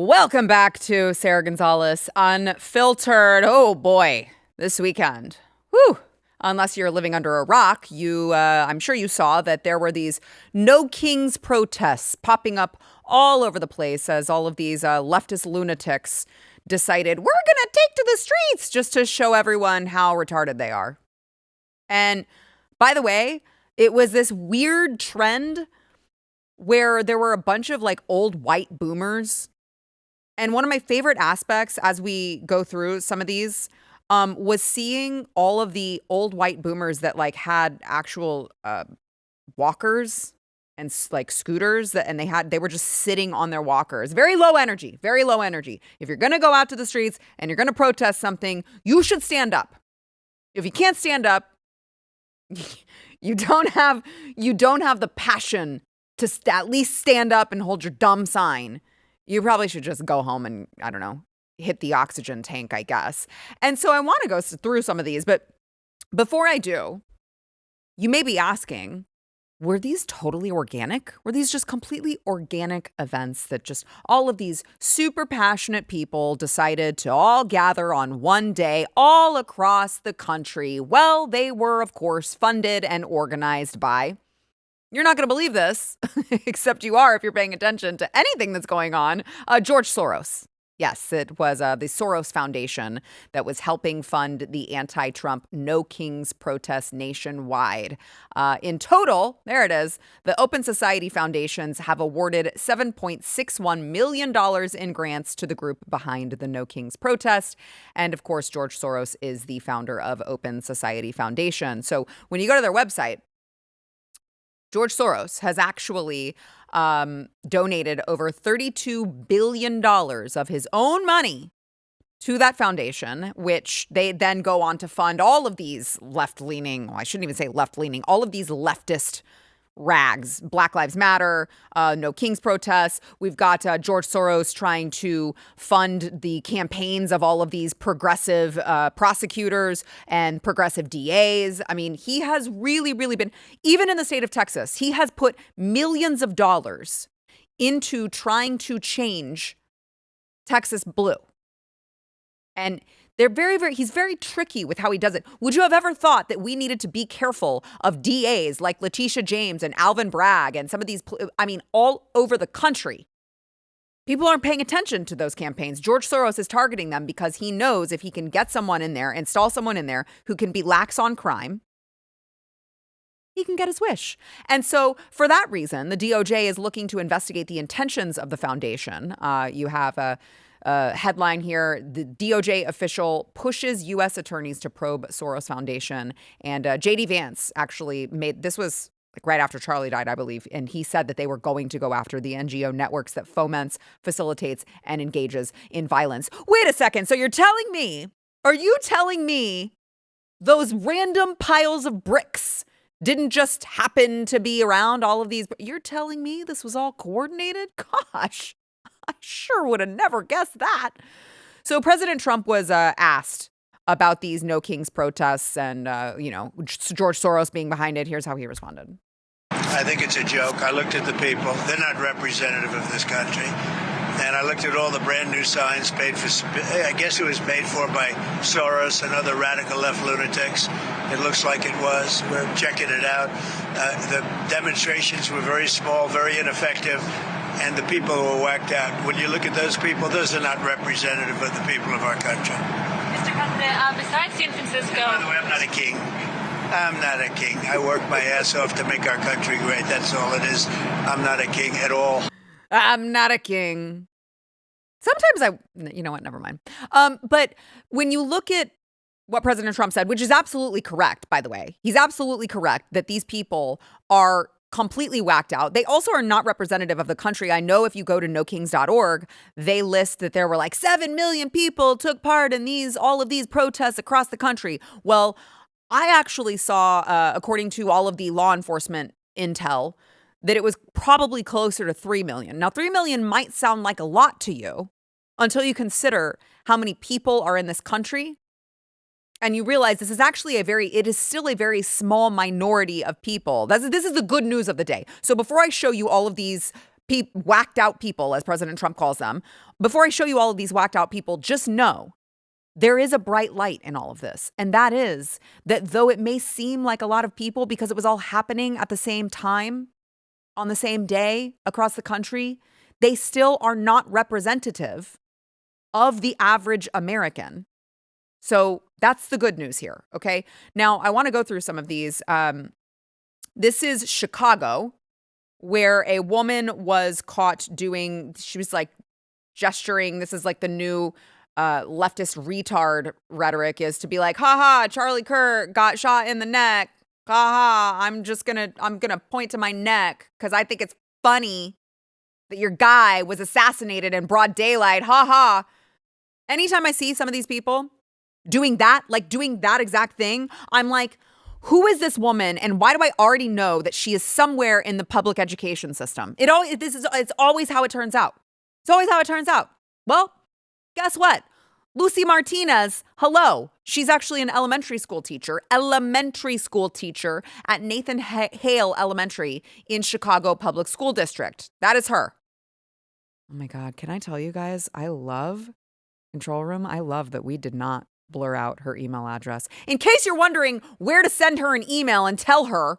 Welcome back to Sara Gonzales Unfiltered. Oh boy, this weekend. Whew. Unless you're living under a rock, I'm sure you saw that there were these No Kings protests popping up all over the place as all of these leftist lunatics decided we're going to take to the streets just to show everyone how retarded they are. And by the way, it was this weird trend where there were a bunch of like old white boomers. And one of my favorite aspects as we go through some of these was seeing all of the old white boomers that like had actual walkers and like scooters and they were just sitting on their walkers. Very low energy, very low energy. If you're going to go out to the streets and you're going to protest something, you should stand up. If you can't stand up, you don't have the passion to at least stand up and hold your dumb sign. You probably should just go home and, I don't know, hit the oxygen tank, I guess. And so I want to go through some of these, but before I do, you may be asking, were these totally organic? Were these just completely organic events that just all of these super passionate people decided to all gather on one day all across the country? Well, they were, of course, funded and organized by... You're not going to believe this, except you are if you're paying attention to anything that's going on. George Soros. Yes, it was the Soros Foundation that was helping fund the anti-Trump No Kings protests nationwide. In total, there it is, the Open Society Foundations have awarded $7.61 million in grants to the group behind the No Kings protest. And of course, George Soros is the founder of Open Society Foundation. So when you go to their website, George Soros has actually donated over $32 billion of his own money to that foundation, which they then go on to fund all of these left-leaning, well, I shouldn't even say left-leaning, all of these leftist rags, Black Lives Matter, No Kings protests. We've got George Soros trying to fund the campaigns of all of these progressive prosecutors and progressive DAs. I mean, he has really, really been, even in the state of Texas, he has put millions of dollars into trying to change Texas blue. And he's very tricky with how he does it. Would you have ever thought that we needed to be careful of DAs like Letitia James and Alvin Bragg and some of these, all over the country? People aren't paying attention to those campaigns. George Soros is targeting them because he knows if he can get someone in there, install someone in there who can be lax on crime, he can get his wish. And so for that reason, the DOJ is looking to investigate the intentions of the foundation. You have a headline here: the DOJ official pushes U.S. attorneys to probe Soros Foundation. And J.D. Vance actually this was like right after Charlie died, I believe. And he said that they were going to go after the NGO networks that foments, facilitates, and engages in violence. Wait a second. So are you telling me those random piles of bricks didn't just happen to be around all of these? You're telling me this was all coordinated? Gosh. I sure would have never guessed that. So President Trump was asked about these No Kings protests and, George Soros being behind it. Here's how he responded. I think it's a joke. I looked at the people. They're not representative of this country. And I looked at all the brand new signs I guess it was paid for by Soros and other radical left lunatics. It looks like it was. We're checking it out. The demonstrations were very small, very ineffective. And the people were whacked out. When you look at those people, those are not representative of the people of our country. Mr. President, besides San Francisco... By the way, I'm not a king. I'm not a king. I work my ass off to make our country great. That's all it is. I'm not a king at all. I'm not a king. Sometimes you know what, never mind. But when you look at what President Trump said, which is absolutely correct, by the way, he's absolutely correct that these people are completely whacked out. They also are not representative of the country. I know if you go to nokings.org, they list that there were like 7 million people took part in all of these protests across the country. Well, I actually saw, according to all of the law enforcement intel, that it was probably closer to 3 million. Now, 3 million might sound like a lot to you until you consider how many people are in this country. And you realize this is actually it is still a very small minority of people. This is the good news of the day. So before I show you all of these whacked out people, as President Trump calls them. Before I show you all of these whacked out people, just know there is a bright light in all of this. And that is that though it may seem like a lot of people because it was all happening at the same time, on the same day across the country, they still are not representative of the average American. So that's the good news here, okay? Now, I want to go through some of these. This is Chicago, where a woman was caught she was like gesturing. This is like the new leftist retard rhetoric, is to be like, haha, Charlie Kirk got shot in the neck. Haha, I'm gonna point to my neck because I think it's funny that your guy was assassinated in broad daylight. Haha. Anytime I see some of these people doing that exact thing, I'm like, who is this woman and why do I already know that she is somewhere in the public education system? It's always how it turns out. It's always how it turns out. Well, guess what? Lucy Martinez, hello. She's actually an elementary school teacher at Nathan Hale Elementary in Chicago Public School District. That is her. Oh my God, can I tell you guys, I love Control Room. I love that we did not blur out her email address. In case you're wondering where to send her an email and tell her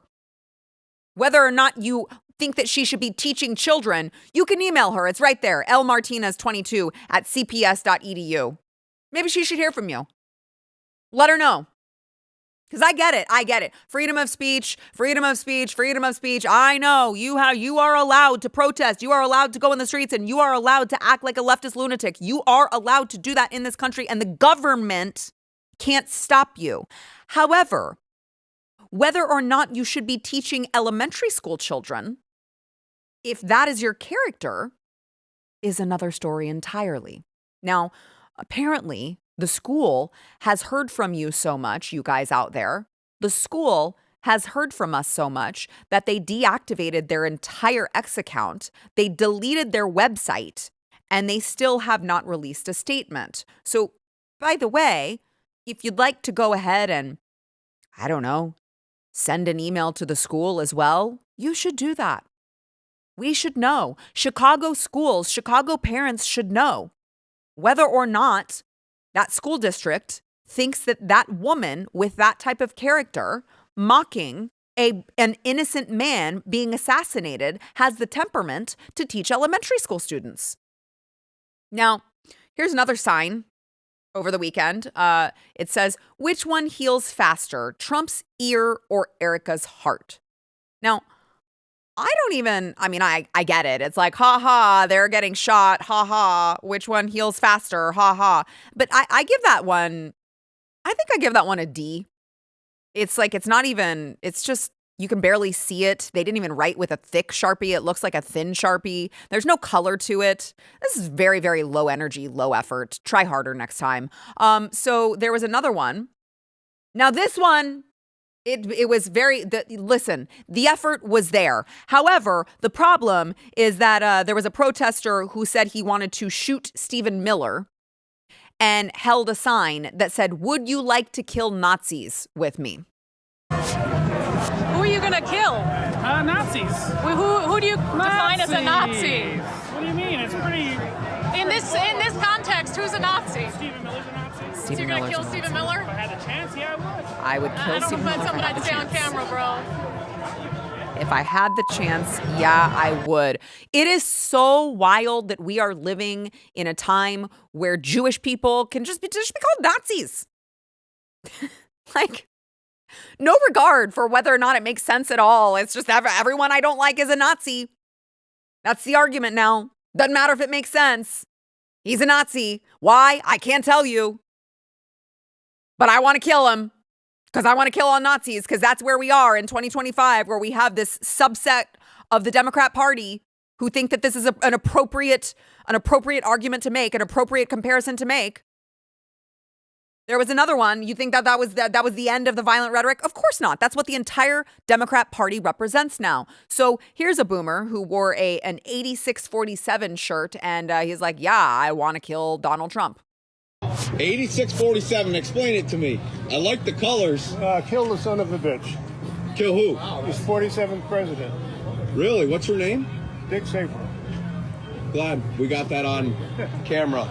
whether or not you think that she should be teaching children, you can email her. It's right there, lmartinez22@cps.edu. Maybe she should hear from you. Let her know. Because I get it. Freedom of speech. I know you are allowed to protest. You are allowed to go in the streets and you are allowed to act like a leftist lunatic. You are allowed to do that in this country and the government can't stop you. However, whether or not you should be teaching elementary school children, if that is your character, is another story entirely. Now, apparently, the school has heard from you so much, you guys out there. The school has heard from us so much that they deactivated their entire X account. They deleted their website and they still have not released a statement. So, by the way, if you'd like to go ahead and, I don't know, send an email to the school as well, you should do that. We should know. Chicago schools, Chicago parents should know whether or not that school district thinks that that woman with that type of character mocking an innocent man being assassinated has the temperament to teach elementary school students. Now, here's another sign over the weekend. It says, which one heals faster, Trump's ear or Erica's heart? Now, I get it. It's like, they're getting shot. Which one heals faster? But I give that one, I think I give that one a D. It's like, it's just, you can barely see it. They didn't even write with a thick Sharpie. It looks like a thin Sharpie. There's no color to it. This is very, very low energy, low effort. Try harder next time. So there was another one. Now this one, It was listen, the effort was there. However, the problem is that there was a protester who said he wanted to shoot Stephen Miller and held a sign that said, would you like to kill Nazis with me? Who are you going to kill? Nazis. Who do you define as a Nazi? What do you mean? It's pretty... In this context, who's a Nazi? Stephen Miller's a Nazi. So you're going to kill Stephen Miller? If I had the chance, yeah, I I would. I would kill Stephen Miller. I don't know if that's something I'd say on camera, bro. If I had the chance, yeah, I would. It is so wild that we are living in a time where Jewish people can just be called Nazis. Like, no regard for whether or not it makes sense at all. It's just everyone I don't like is a Nazi. That's the argument now. Doesn't matter if it makes sense. He's a Nazi. Why? I can't tell you. But I want to kill him because I want to kill all Nazis because that's where we are in 2025, where we have this subset of the Democrat Party who think that this is an appropriate argument to make, an appropriate comparison to make. There was another one. You think that was the end of the violent rhetoric? Of course not. That's what the entire Democrat Party represents now. So here's a boomer who wore an 8647 shirt, and he's like, yeah, I want to kill Donald Trump. 8647, explain it to me. I like the colors. Kill the son of a bitch. Kill who? He's 47th president. Really? What's your name? Dick Safer. glad we got that on camera.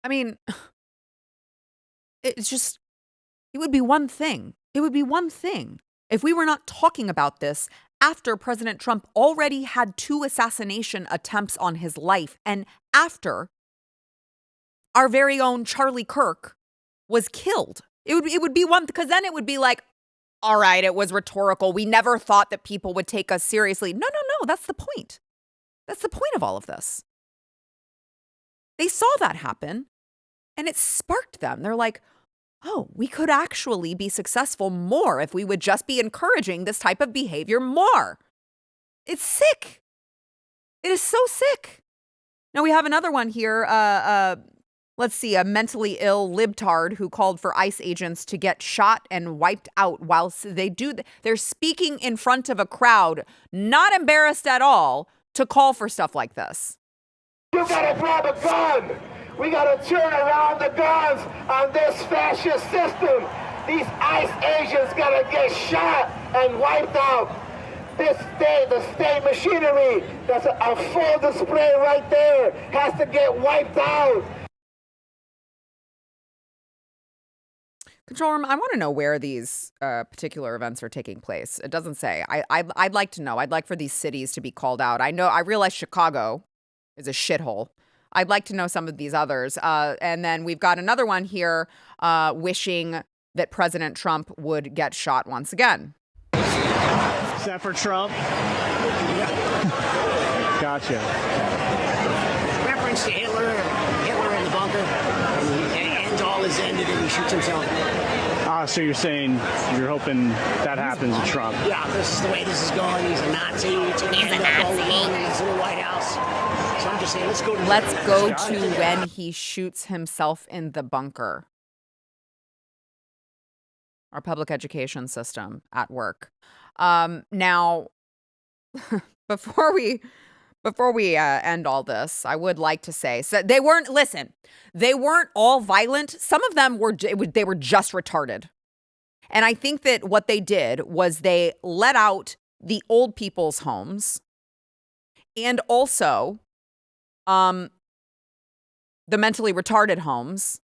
I mean, it would be one thing. It would be one thing if we were not talking about this after President Trump already had 2 assassination attempts on his life and after our very own Charlie Kirk was killed. It would be one, because then it would be like, all right, it was rhetorical. We never thought that people would take us seriously. No, that's the point. That's the point of all of this. They saw that happen and it sparked them. They're like, oh, we could actually be successful more if we would just be encouraging this type of behavior more. It's sick. It is so sick. Now we have another one here. Let's see, a mentally ill libtard who called for ICE agents to get shot and wiped out whilst they're speaking in front of a crowd, not embarrassed at all to call for stuff like this. You gotta grab a gun. We gotta turn around the guns on this fascist system. These ICE agents gotta get shot and wiped out. The state machinery, that's a full display right there, has to get wiped out. Control room, I want to know where these particular events are taking place. It doesn't say. I'd like to know. I'd like for these cities to be called out. I realize Chicago is a shithole. I'd like to know some of these others. And then we've got another one here wishing that President Trump would get shot once again. Is that for Trump? Gotcha. Reference to Hitler in the bunker, and ends all is ended and he shoots himself. So you're saying you're hoping that happens to Trump? Yeah, this is the way this is going. He's a Nazi. It's going to end up all alone in this little White House. So I'm just saying, let's go to when he shoots himself in the bunker. Our public education system at work. Now, before we end all this, I would like to say, so they weren't all violent. Some of them were just retarded. And I think that what they did was they let out the old people's homes and also the mentally retarded homes.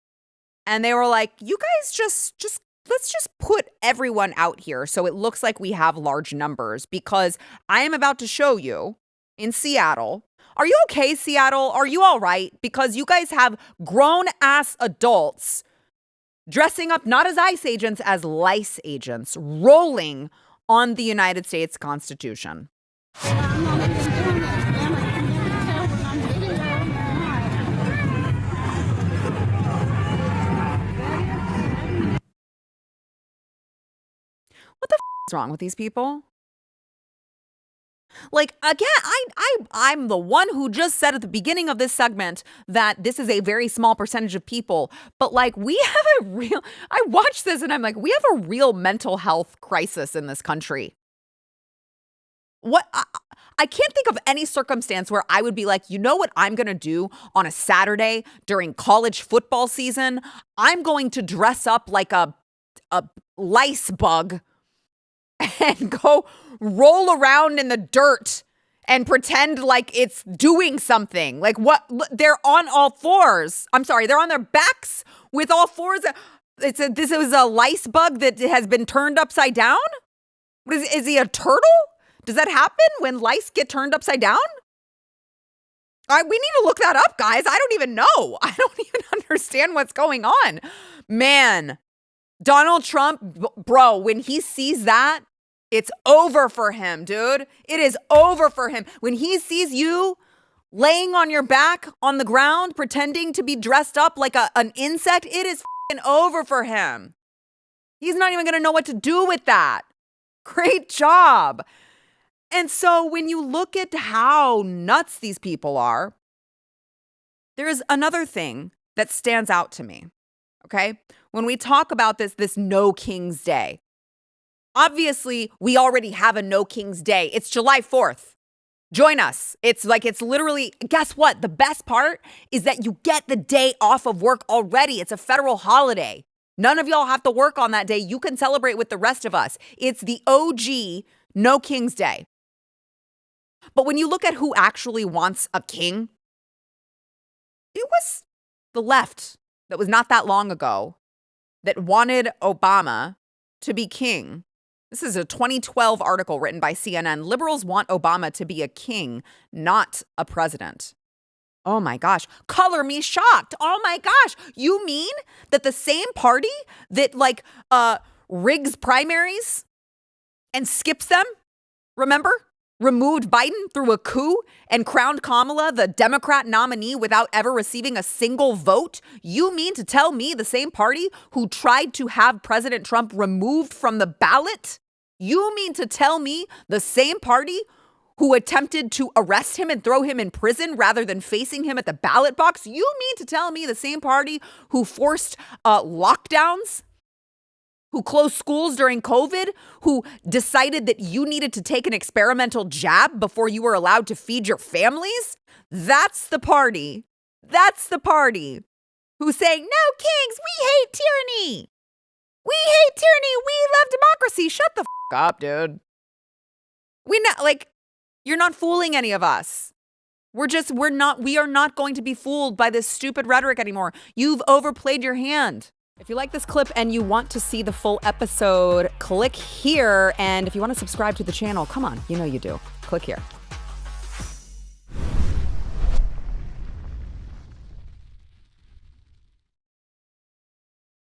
And they were like, you guys just let's just put everyone out here so it looks like we have large numbers, because I am about to show you in Seattle. Are you okay, Seattle? Are you all right? Because you guys have grown-ass adults dressing up not as ICE agents, as lice agents, rolling on the United States Constitution. What the is wrong with these people? Like, again, I'm the one who just said at the beginning of this segment that this is a very small percentage of people. But like, I watched this and I'm like, we have a real mental health crisis in this country. I can't think of any circumstance where I would be like, you know what I'm going to do on a Saturday during college football season? I'm going to dress up like a lice bug and go roll around in the dirt and pretend like it's doing something. Like what? They're on all fours. I'm sorry, they're on their backs with all fours. This was a lice bug that has been turned upside down? Is he a turtle? Does that happen when lice get turned upside down? We need to look that up, guys. I don't even know. I don't even understand what's going on. Man, Donald Trump, bro, when he sees that, it's over for him, dude. It is over for him. When he sees you laying on your back on the ground, pretending to be dressed up like an insect, it is f***ing over for him. He's not even going to know what to do with that. Great job. And so when you look at how nuts these people are, there is another thing that stands out to me, okay? When we talk about this No King's Day, obviously we already have a No King's Day. It's July 4th. Join us. It's literally, guess what? The best part is that you get the day off of work already. It's a federal holiday. None of y'all have to work on that day. You can celebrate with the rest of us. It's the OG No King's Day. But when you look at who actually wants a king, it was the left that was not that long ago that wanted Obama to be king. This is a 2012 article written by CNN. Liberals want Obama to be a king, not a president. Oh my gosh. Color me shocked. Oh my gosh. You mean that the same party that rigs primaries and skips them, remember? Removed Biden through a coup and crowned Kamala the Democrat nominee without ever receiving a single vote? You mean to tell me the same party who tried to have President Trump removed from the ballot? You mean to tell me the same party who attempted to arrest him and throw him in prison rather than facing him at the ballot box? You mean to tell me the same party who forced lockdowns? Who closed schools during COVID, who decided that you needed to take an experimental jab before you were allowed to feed your families? That's the party. That's the party who's saying, no kings, we hate tyranny. We hate tyranny. We love democracy. Shut the up, dude. You're not fooling any of us. We are not going to be fooled by this stupid rhetoric anymore. You've overplayed your hand. If you like this clip and you want to see the full episode, click here. And if you want to subscribe to the channel, come on, you know you do. Click here.